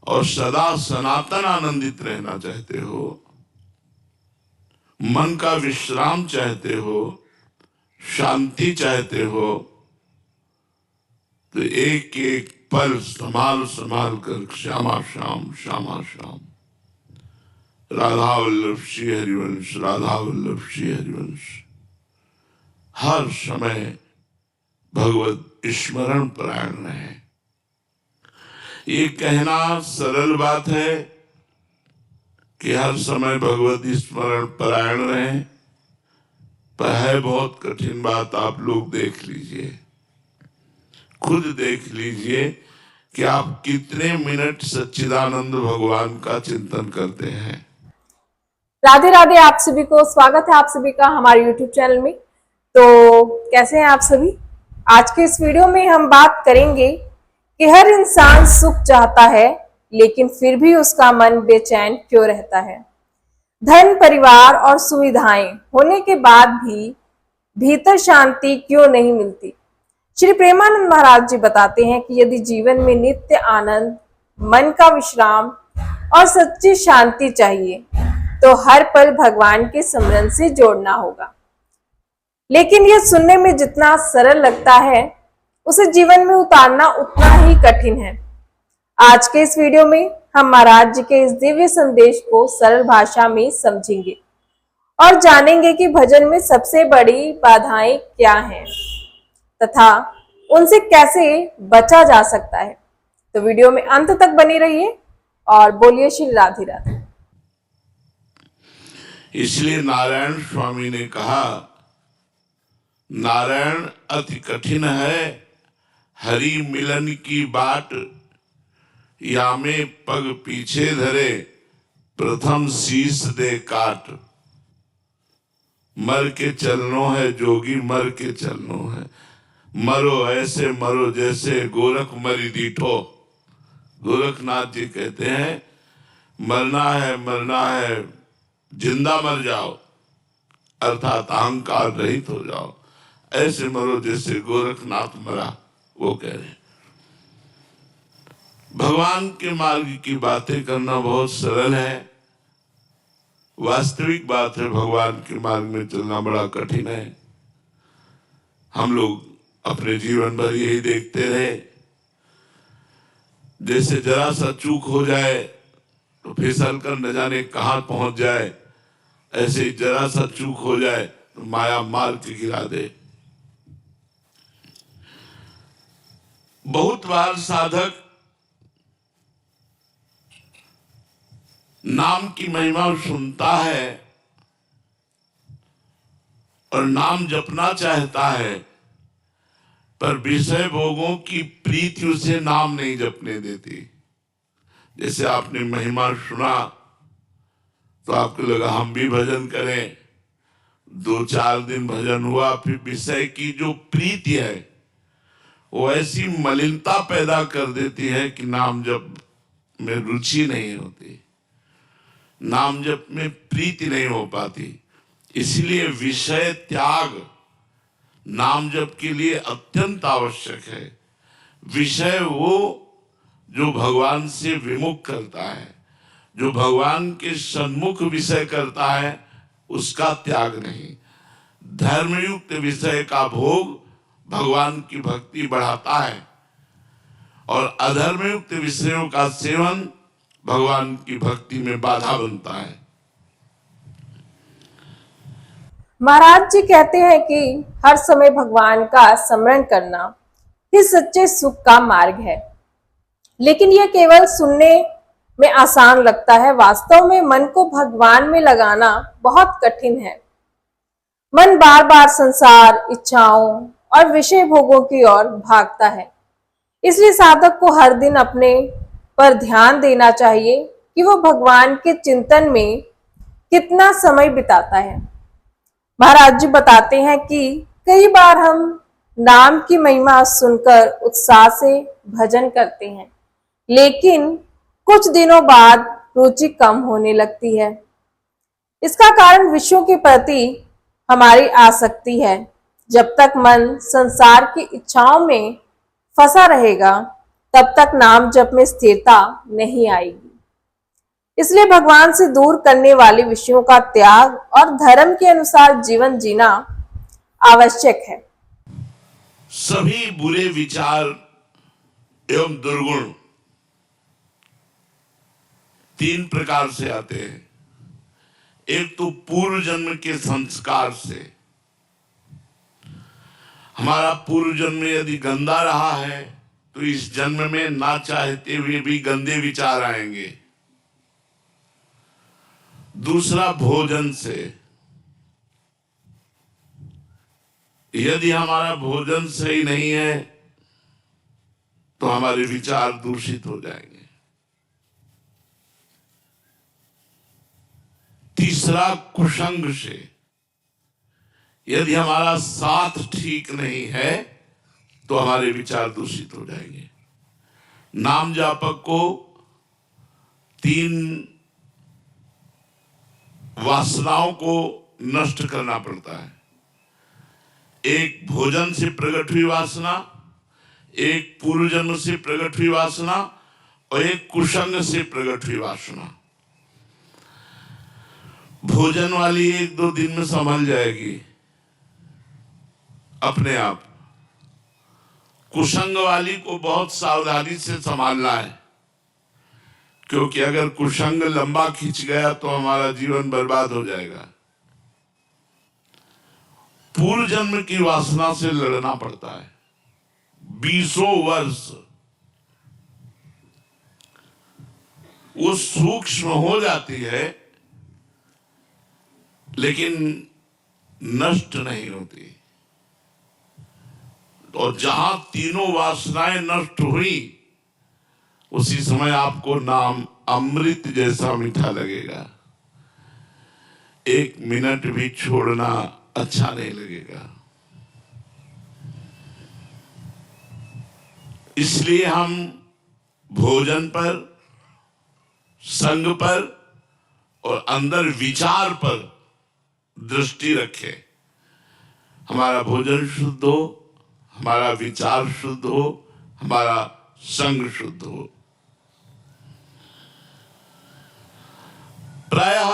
और सदा सनातन आनंदित रहना चाहते हो, मन का विश्राम चाहते हो, शांति चाहते हो, तो एक एक पल संभाल संभाल कर श्यामा श्याम श्यामा श्याम, राधा वल्लभ श्री हरिवंश, राधा वल्लभ श्री हरिवंश, हर समय भगवत स्मरण परायण रहे। ये कहना सरल बात है कि हर समय भगवत स्मरण परायण रहे, पर है बहुत कठिन बात। आप लोग देख लीजिए, खुद देख लीजिए कि आप कितने मिनट सच्चिदानंद भगवान का चिंतन करते हैं। राधे राधे, आप सभी को स्वागत है आप सभी का हमारे YouTube चैनल में। तो कैसे हैं आप सभी? आज के इस वीडियो में हम बात करेंगे कि हर इंसान सुख चाहता है, लेकिन फिर भी उसका मन बेचैन क्यों रहता है। धन, परिवार और सुविधाएं होने के बाद भी भीतर शांति क्यों नहीं मिलती। श्री प्रेमानंद महाराज जी बताते हैं कि यदि जीवन में नित्य आनंद, मन का विश्राम और सच्ची शांति चाहिए तो हर पल भगवान के स्मरण से जोड़ना होगा। लेकिन यह सुनने में जितना सरल लगता है, उसे जीवन में उतारना उतना ही कठिन है। आज के इस वीडियो में हम महाराज जी के इस दिव्य संदेश को सरल भाषा में समझेंगे और जानेंगे कि भजन में सबसे बड़ी बाधाएं क्या हैं तथा उनसे कैसे बचा जा सकता है। तो वीडियो में अंत तक बनी रहिए और बोलिए श्री राधे राधे। इसलिए नारायण स्वामी ने कहा, नारायण अति कठिन है, हरि मिलन की बाट, या में पग पीछे धरे, प्रथम शीश दे काट। मर के चलनो है जोगी, मर के चलनो है, मरो ऐसे मरो जैसे गोरख मरी दीठो। गोरखनाथ जी कहते हैं, मरना है, जिंदा मर जाओ, अर्थात अहंकार रहित हो जाओ, ऐसे मरो जैसे गोरखनाथ मरा। वो कह रहे भगवान के मार्ग की बातें करना बहुत सरल है, वास्तविक बात है भगवान के मार्ग में चलना बड़ा कठिन है। हम लोग अपने जीवन भर यही देखते रहे, जैसे जरा सा चूक हो जाए तो फिसल कर न जाने कहां पहुंच जाए, ऐसे ही जरा सा चूक हो जाए तो माया मार के गिरा दे। बहुत बार साधक नाम की महिमा सुनता है और नाम जपना चाहता है, पर विषय भोगों की प्रीति उसे नाम नहीं जपने देती। जैसे आपने महिमा सुना तो आपको लगा हम भी भजन करें, 2-4 दिन भजन हुआ, फिर विषय की जो प्रीति है वो ऐसी मलिनता पैदा कर देती है कि नाम जप में रुचि नहीं होती, नाम जप में प्रीति नहीं हो पाती। इसलिए विषय त्याग नाम जप के लिए अत्यंत आवश्यक है। विषय वो जो भगवान से विमुख करता है, जो भगवान के सन्मुख विषय करता है, उसका त्याग नहीं। धर्मयुक्त विषय का भोग भगवान की भक्ति बढ़ाता है और अधर्मयुक्त विषयों का सेवन भगवान की भक्ति में बाधा बनता है। महाराज जी कहते हैं कि हर समय भगवान का स्मरण करना ही सच्चे सुख का मार्ग है। लेकिन यह केवल सुनने में आसान लगता है, वास्तव में मन को भगवान में लगाना बहुत कठिन है। मन बार बार संसार, इच्छाओं और विषय भोगों की ओर भागता है। इसलिए साधक को हर दिन अपने पर ध्यान देना चाहिए कि वो भगवान के चिंतन में कितना समय बिताता है। महाराज जी बताते हैं कि कई बार हम नाम की महिमा सुनकर उत्साह से भजन करते हैं, लेकिन कुछ दिनों बाद रुचि कम होने लगती है। इसका कारण विषयों के प्रति हमारी आसक्ति है। जब तक मन संसार की इच्छाओं में फंसा रहेगा, तब तक नाम जप में स्थिरता नहीं आएगी। इसलिए भगवान से दूर करने वाले विषयों का त्याग और धर्म के अनुसार जीवन जीना आवश्यक है। सभी बुरे विचार एवं दुर्गुण तीन प्रकार से आते हैं। एक तो पूर्व जन्म के संस्कार से, हमारा पूर्व जन्म यदि गंदा रहा है तो इस जन्म में ना चाहते हुए भी गंदे विचार आएंगे। दूसरा भोजन से, यदि हमारा भोजन सही नहीं है तो हमारे विचार दूषित हो जाएंगे। तीसरा कुसंग से, यदि हमारा साथ ठीक नहीं है तो हमारे विचार दूषित हो जाएंगे। नाम जापक को तीन वासनाओं को नष्ट करना पड़ता है। एक भोजन से प्रकट हुई वासना, एक पूर्व जन्म से प्रकट हुई वासना और एक कुसंग से प्रकट हुई वासना। भोजन वाली 1-2 दिन में संभल जाएगी अपने आप। कुसंग वाली को बहुत सावधानी से संभालना है, क्योंकि अगर कुसंग लंबा खींच गया तो हमारा जीवन बर्बाद हो जाएगा। पूर्व जन्म की वासना से लड़ना पड़ता है 20 वर्ष। वो सूक्ष्म हो जाती है लेकिन नष्ट नहीं होती। और जहां तीनों वासनाएं नष्ट हुई उसी समय आपको नाम अमृत जैसा मीठा लगेगा। 1 मिनट भी छोड़ना अच्छा नहीं लगेगा। इसलिए हम भोजन पर, संग पर और अंदर विचार पर दृष्टि रखें। हमारा भोजन शुद्ध हो, हमारा विचार शुद्ध हो, हमारा संग शुद्ध हो। प्रायः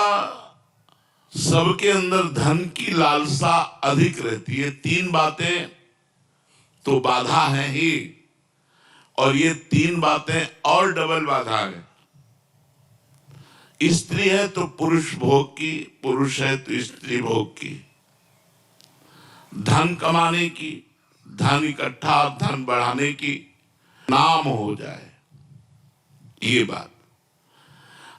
सबके अंदर धन की लालसा अधिक रहती है। 3 बातें तो बाधा है ही, और ये 3 बातें और डबल बाधा है। स्त्री है तो पुरुष भोग की, पुरुष है तो स्त्री भोग की। धन कमाने की, धन इकट्ठा, धन बढ़ाने की, नाम हो जाए, ये बात।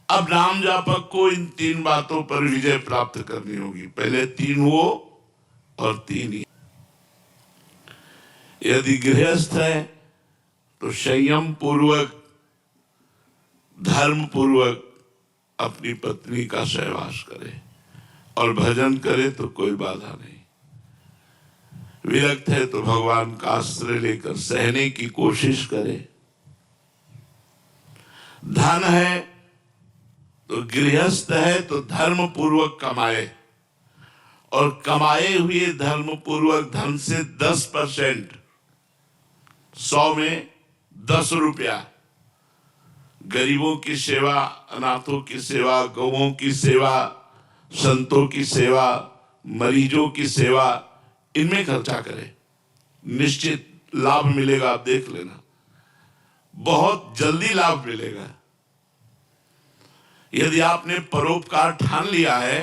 अब नाम जापक को इन 3 बातों पर विजय प्राप्त करनी होगी। पहले 3 वो और 3 ये। यदि गृहस्थ है तो संयम पूर्वक, धर्म पूर्वक अपनी पत्नी का सहवास करे और भजन करे तो कोई बाधा नहीं। विरक्त है तो भगवान का आश्रय लेकर सहने की कोशिश करे। धन है तो गृहस्थ है तो धर्म पूर्वक कमाए, और कमाए हुए धर्म पूर्वक धन से 10%, 100 में 10 रुपया गरीबों की सेवा, अनाथों की सेवा, गौओं की सेवा, संतों की सेवा, मरीजों की सेवा, इनमें खर्चा करें। निश्चित लाभ मिलेगा, आप देख लेना, बहुत जल्दी लाभ मिलेगा। यदि आपने परोपकार ठान लिया है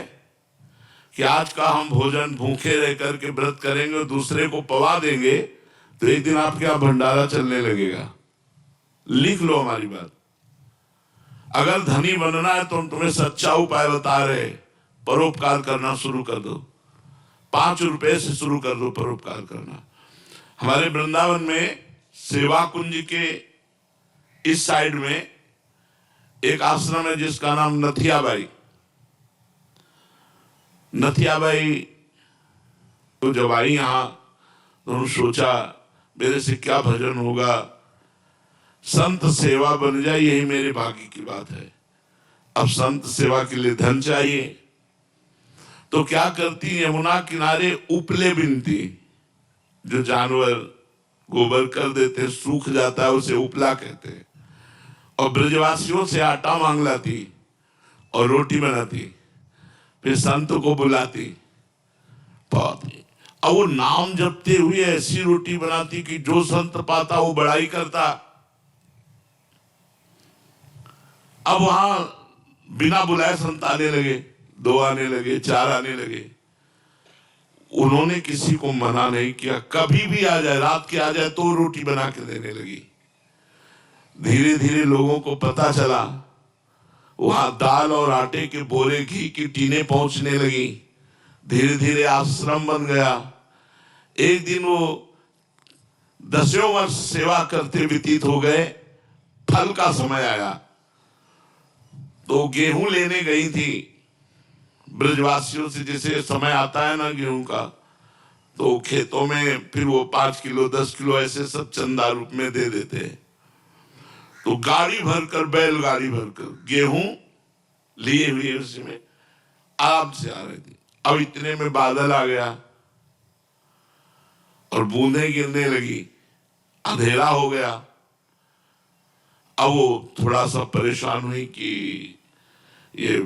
कि आज का हम भोजन भूखे रह करके व्रत करेंगे और दूसरे को पवा देंगे, तो एक दिन आपके यहां भंडारा चलने लगेगा। लिख लो हमारी बात। अगर धनी बनना है तो हम तुम्हें सच्चा उपाय बता रहे, परोपकार करना शुरू कर दो। 5 रुपए से शुरू कर दो परोपकार करना। हमारे वृंदावन में सेवा कुंज के इस साइड में एक आश्रम है जिसका नाम नथियाबाई। नथियाबाई तो जब आई यहां तो उन्होंने सोचा मेरे से क्या भजन होगा, संत सेवा बन जाए, यही मेरे भाग्य की बात है। अब संत सेवा के लिए धन चाहिए, तो क्या करती, यमुना किनारे उपले बिनती, जो जानवर गोबर कर देते, सूख जाता है, उसे उपला कहते हैं। और ब्रजवासियों से आटा मांग लाती और रोटी बनाती, फिर संत को बुलाती, पाती। अब वो नाम जपते हुए ऐसी रोटी बनाती कि जो संत पाता वो बड़ाई करता। अब वहां बिना बुलाए संत आने लगे, 2 आने लगे, 4 आने लगे। उन्होंने किसी को मना नहीं किया, कभी भी आ जाए, रात के आ जाए तो रोटी बना के देने लगी। धीरे धीरे लोगों को पता चला, वहां दाल और आटे के बोरे, घी की टीनें पहुंचने लगी। धीरे धीरे आश्रम बन गया। एक दिन वो 10 वर्ष सेवा करते व्यतीत हो गए। फल का समय आया तो गेहूं लेने गई थी ब्रजवासियों से, जैसे समय आता है ना गेहूं का, तो खेतों में फिर वो 5 किलो 10 किलो ऐसे सब चंदा रूप में दे देते। तो गाड़ी भरकर, बैलगाड़ी भरकर गेहूं लिए हुए उसमें आराम से आ रही थी। अब इतने में बादल आ गया और बूंदें गिरने लगी, अंधेरा हो गया। अब वो थोड़ा सा परेशान हुई कि ये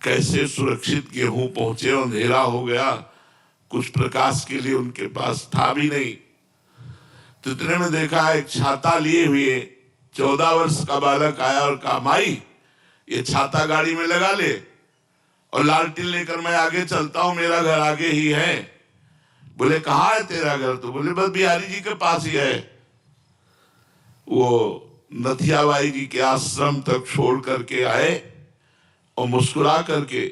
कैसे सुरक्षित गेहूं पहुंचे, अंधेरा हो गया, कुछ प्रकाश के लिए उनके पास था भी नहीं। तो इतने में देखा एक छाता लिए हुए 14 वर्ष का बालक आया और कहा, माई ये छाता गाड़ी में लगा ले और लालटेन लेकर मैं आगे चलता हूं, मेरा घर आगे ही है। बोले कहाँ है तेरा घर? तो बोले बस बिहारी जी के पास ही है। वो नथियाबाई जी के आश्रम तक छोड़ करके आए और मुस्कुरा करके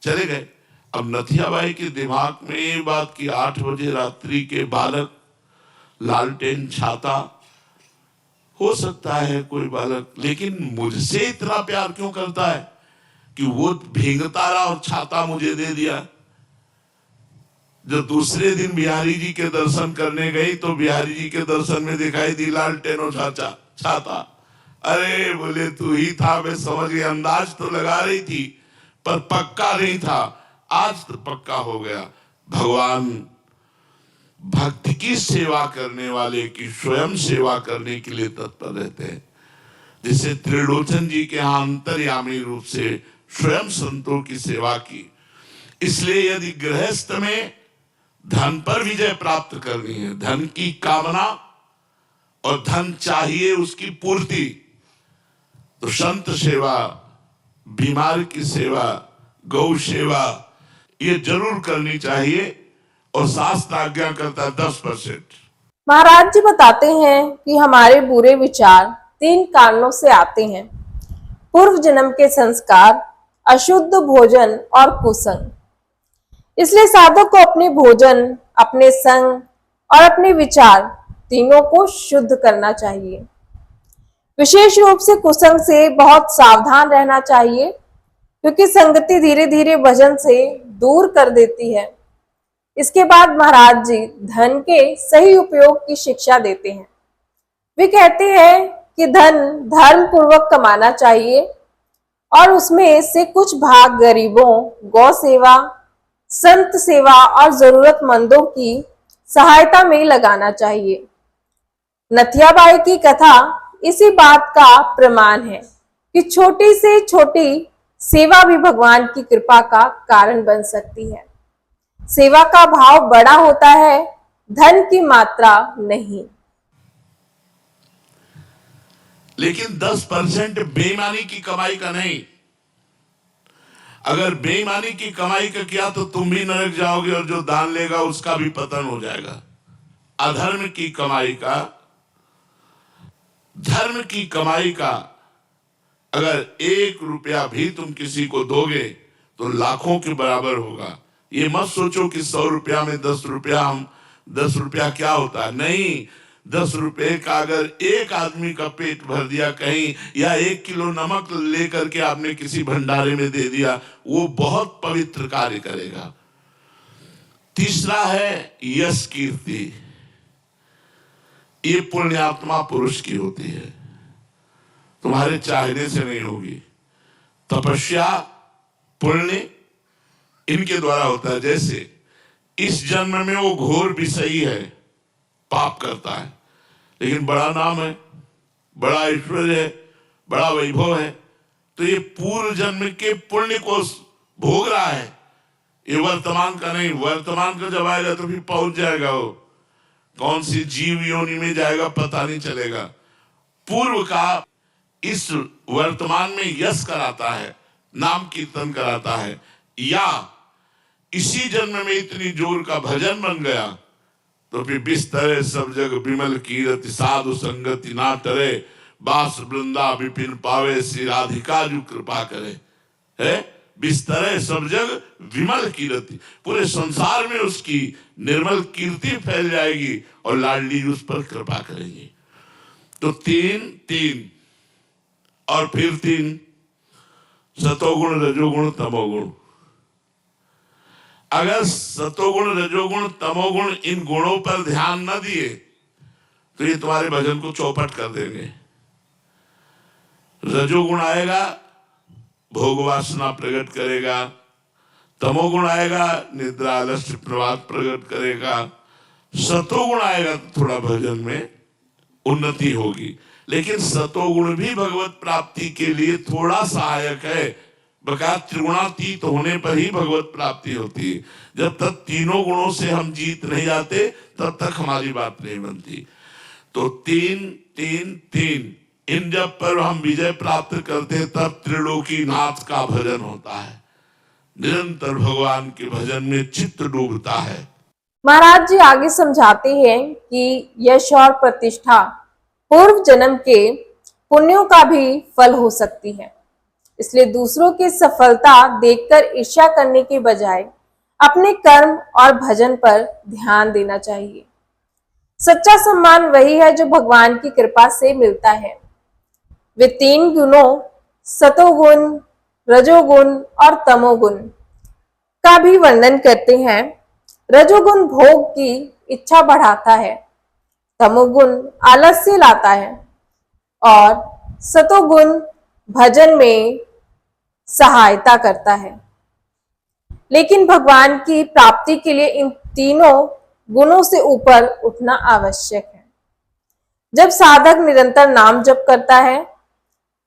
चले गए। अब नथियाबाई के दिमाग में ये बात कि 8 बजे रात्रि के बालक, लालटेन, छाता, हो सकता है कोई बालक, लेकिन मुझसे इतना प्यार क्यों करता है कि वो भींगता रहा और छाता मुझे दे दिया। जब दूसरे दिन बिहारी जी के दर्शन करने गई तो बिहारी जी के दर्शन में दिखाई दी लालटेन और छाता। अरे बोले तू ही था, मैं समझ गई, अंदाज तो लगा रही थी पर पक्का नहीं था, आज तो पक्का हो गया। भगवान भक्ति की सेवा करने वाले की स्वयं सेवा करने के लिए तत्पर रहते हैं। जिसे त्रिलोचन जी के यहाँ अंतर्यामी रूप से स्वयं संतों की सेवा की। इसलिए यदि गृहस्थ में धन पर विजय प्राप्त करनी है, धन की कामना और धन चाहिए उसकी पूर्ति, तो संत सेवा, बीमार की सेवा, गौ सेवा ये जरूर करनी चाहिए। और शास्त्र आज्ञा करता है 10%। महाराज जी बताते हैं कि हमारे बुरे विचार 3 कारणों से आते हैं: पूर्व जन्म के संस्कार, अशुद्ध भोजन और कुसंग। इसलिए साधक को अपने भोजन, अपने संग और अपने विचार तीनों को शुद्ध करना चाहिए। विशेष रूप से कुसंग से बहुत सावधान रहना चाहिए, क्योंकि संगति धीरे धीरे भजन से दूर कर देती है। इसके बाद महाराज जी धन के सही उपयोग की शिक्षा देते हैं। वे कहते हैं कि धन धर्म पूर्वक कमाना चाहिए और उसमें से कुछ भाग गरीबों, गौ सेवा, संत सेवा और जरूरतमंदों की सहायता में लगाना चाहिए। नथियाबाई की कथा इसी बात का प्रमाण है कि छोटी से छोटी सेवा भी भगवान की कृपा का कारण बन सकती है। सेवा का भाव बड़ा होता है, धन की मात्रा नहीं। लेकिन 10% बेईमानी की कमाई का नहीं। अगर बेईमानी की कमाई का किया तो तुम भी नरक जाओगे और जो दान लेगा उसका भी पतन हो जाएगा। अधर्म की कमाई का, धर्म की कमाई का अगर 1 रुपया भी तुम किसी को दोगे तो लाखों के बराबर होगा। ये मत सोचो कि 100 रुपया में 10 रुपया, हम 10 रुपया क्या होता है, नहीं। 10 रुपए का अगर एक आदमी का पेट भर दिया कहीं, या 1 किलो नमक लेकर के आपने किसी भंडारे में दे दिया, वो बहुत पवित्र कार्य करेगा। तीसरा है यश कीर्ति। ये पुण्यात्मा पुरुष की होती है, तुम्हारे चाहने से नहीं होगी। तपस्या, पुण्य इनके द्वारा होता है। जैसे इस जन्म में वो घोर विषयी है, पाप करता है, लेकिन बड़ा नाम है, बड़ा ऐश्वर्य है, बड़ा वैभव है, तो ये पूर्व जन्म के पुण्य को भोग रहा है, ये वर्तमान का नहीं। वर्तमान का जब आएगा तो फिर पहुंच जाएगा, वो कौन सी जीव योनि में जाएगा पता नहीं चलेगा। पूर्व का इस वर्तमान में यश कराता है, नाम कीर्तन कराता है, या इसी जन्म में इतनी जोर का भजन बन गया तो फिर बिस्तरे सब जग विमल कीरति, साधु संगति ना टरे, बास वृंदा विपिन पावे, श्री राधिका जो कृपा करे। है बिस्तरे सब जग विमल कीरति, पूरे संसार में उसकी निर्मल कीर्ति फैल जाएगी और लाडली उस पर कृपा करेंगी। तो तीन तीन और फिर तीन, सतोगुण रजोगुण तमोगुण। अगर सतोगुण रजोगुण तमोगुण इन गुणों पर ध्यान न दिए तो ये तुम्हारे भजन को चौपट कर देंगे। रजोगुण आएगा भोग वासना प्रकट करेगा, तमोगुण आएगा निद्रा आलस्य प्रवाद प्रकट करेगा, सतोगुण आएगा तो थोड़ा भजन में उन्नति होगी। लेकिन सतोगुण भी भगवत प्राप्ति के लिए थोड़ा सहायक है, बकाया त्रिगुणातीत होने पर ही भगवत प्राप्ति होती है। जब तक तीनों गुणों से हम जीत नहीं जाते तब तक हमारी बात नहीं बनती। तो तीन तीन तीन इन जब पर हम विजय प्राप्त करते तब त्रिलोकी नाथ का भजन होता है, निरंतर भगवान के भजन में चित्त डूबता है। महाराज जी आगे समझाते हैं कि यश और प्रतिष्ठा पूर्व जन्म के पुण्यों का भी फल हो सकती है, इसलिए दूसरों की सफलता देखकर ईर्ष्या करने के बजाय अपने कर्म और भजन पर ध्यान देना चाहिए। सच्चा सम्मान वही है जो भगवान की कृपा से मिलता है। वे तीन गुणों सतोगुण, रजोगुण और तमोगुण का भी वर्णन करते हैं। रजोगुण भोग की इच्छा बढ़ाता है, तमोगुण आलस्य लाता है और सतोगुण भजन में सहायता करता है। लेकिन भगवान की प्राप्ति के लिए इन तीनों गुणों से ऊपर उठना आवश्यक है। जब साधक निरंतर नाम जप करता है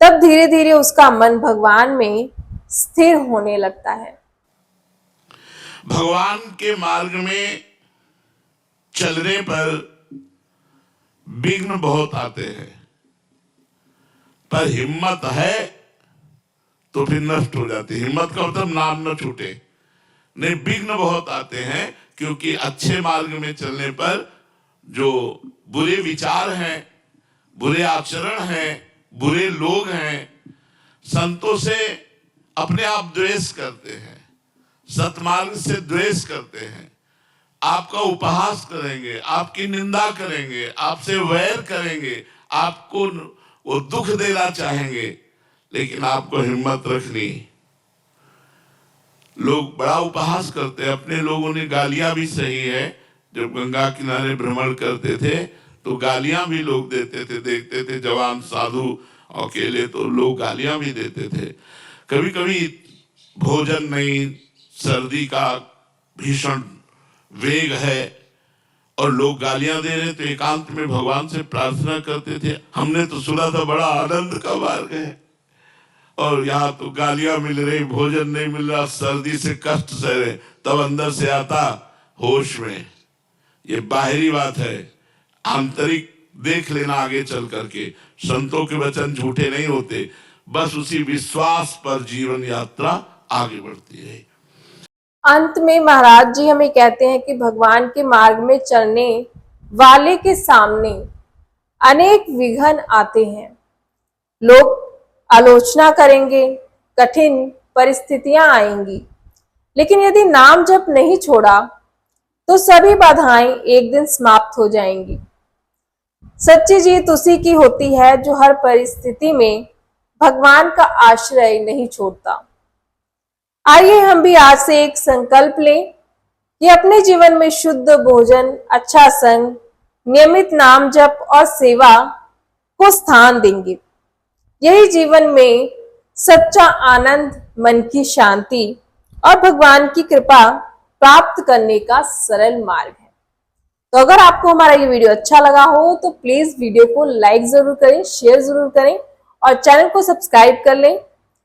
तब धीरे धीरे उसका मन भगवान में स्थिर होने लगता है। भगवान के मार्ग में चलने पर विघ्न बहुत आते हैं, पर हिम्मत है तो फिर नष्ट हो जाती है। हिम्मत का मतलब नाम न छूटे। नहीं, विघ्न बहुत आते हैं क्योंकि अच्छे मार्ग में चलने पर जो बुरे विचार हैं, बुरे आचरण हैं, बुरे लोग हैं, संतों से अपने आप द्वेष करते हैं, सतमार्ग से द्वेष करते हैं, आपका उपहास करेंगे, आपकी निंदा करेंगे, आपसे वैर करेंगे, आपको वो दुख देना चाहेंगे, लेकिन आपको हिम्मत रखनी। लोग बड़ा उपहास करते हैं, अपने लोगों ने गालियां भी सही है। जब गंगा किनारे भ्रमण करते थे तो गालियां भी लोग देते थे, देखते थे जवान साधु अकेले तो लोग गालियां भी देते थे। कभी कभी भोजन नहीं, सर्दी का भीषण वेग है और लोग गालियां दे रहे तो एकांत में भगवान से प्रार्थना करते थे। हमने तो सुना था बड़ा आनंद का मार्ग है और यहाँ तो गालियां मिल रही, भोजन नहीं मिल रहा, सर्दी से कष्ट सह रहे, तब अंदर से आता होश में। ये बाहरी बात है, आंतरिक देख लेना आगे चल करके। संतों के वचन झूठे नहीं होते, बस उसी विश्वास पर जीवन यात्रा आगे बढ़ती है। अंत में महाराज जी हमें कहते हैं कि भगवान के मार्ग में चलने वाले के सामने अनेक विघ्न आते हैं। लोग आलोचना करेंगे, कठिन परिस्थितियां आएंगी, लेकिन यदि नाम जप नहीं छोड़ा तो सभी बाधाएं एक दिन समाप्त हो जाएंगी। सच्ची जीत उसी की होती है जो हर परिस्थिति में भगवान का आश्रय नहीं छोड़ता। आइए हम भी आज से एक संकल्प लें कि अपने जीवन में शुद्ध भोजन, अच्छा संग, नियमित नाम जप और सेवा को स्थान देंगे। यही जीवन में सच्चा आनंद, मन की शांति और भगवान की कृपा प्राप्त करने का सरल मार्ग है। तो अगर आपको हमारा ये वीडियो अच्छा लगा हो तो प्लीज वीडियो को लाइक जरूर करें, शेयर जरूर करें और चैनल को सब्सक्राइब कर लें।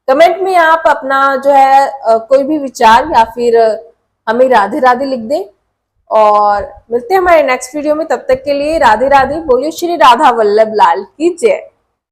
कमेंट में आप अपना जो है कोई भी विचार या फिर हमें राधे राधे लिख दें और मिलते हैं हमारे नेक्स्ट वीडियो में। तब तक के लिए राधे राधे। बोलिए श्री राधा वल्लभ लाल की जय।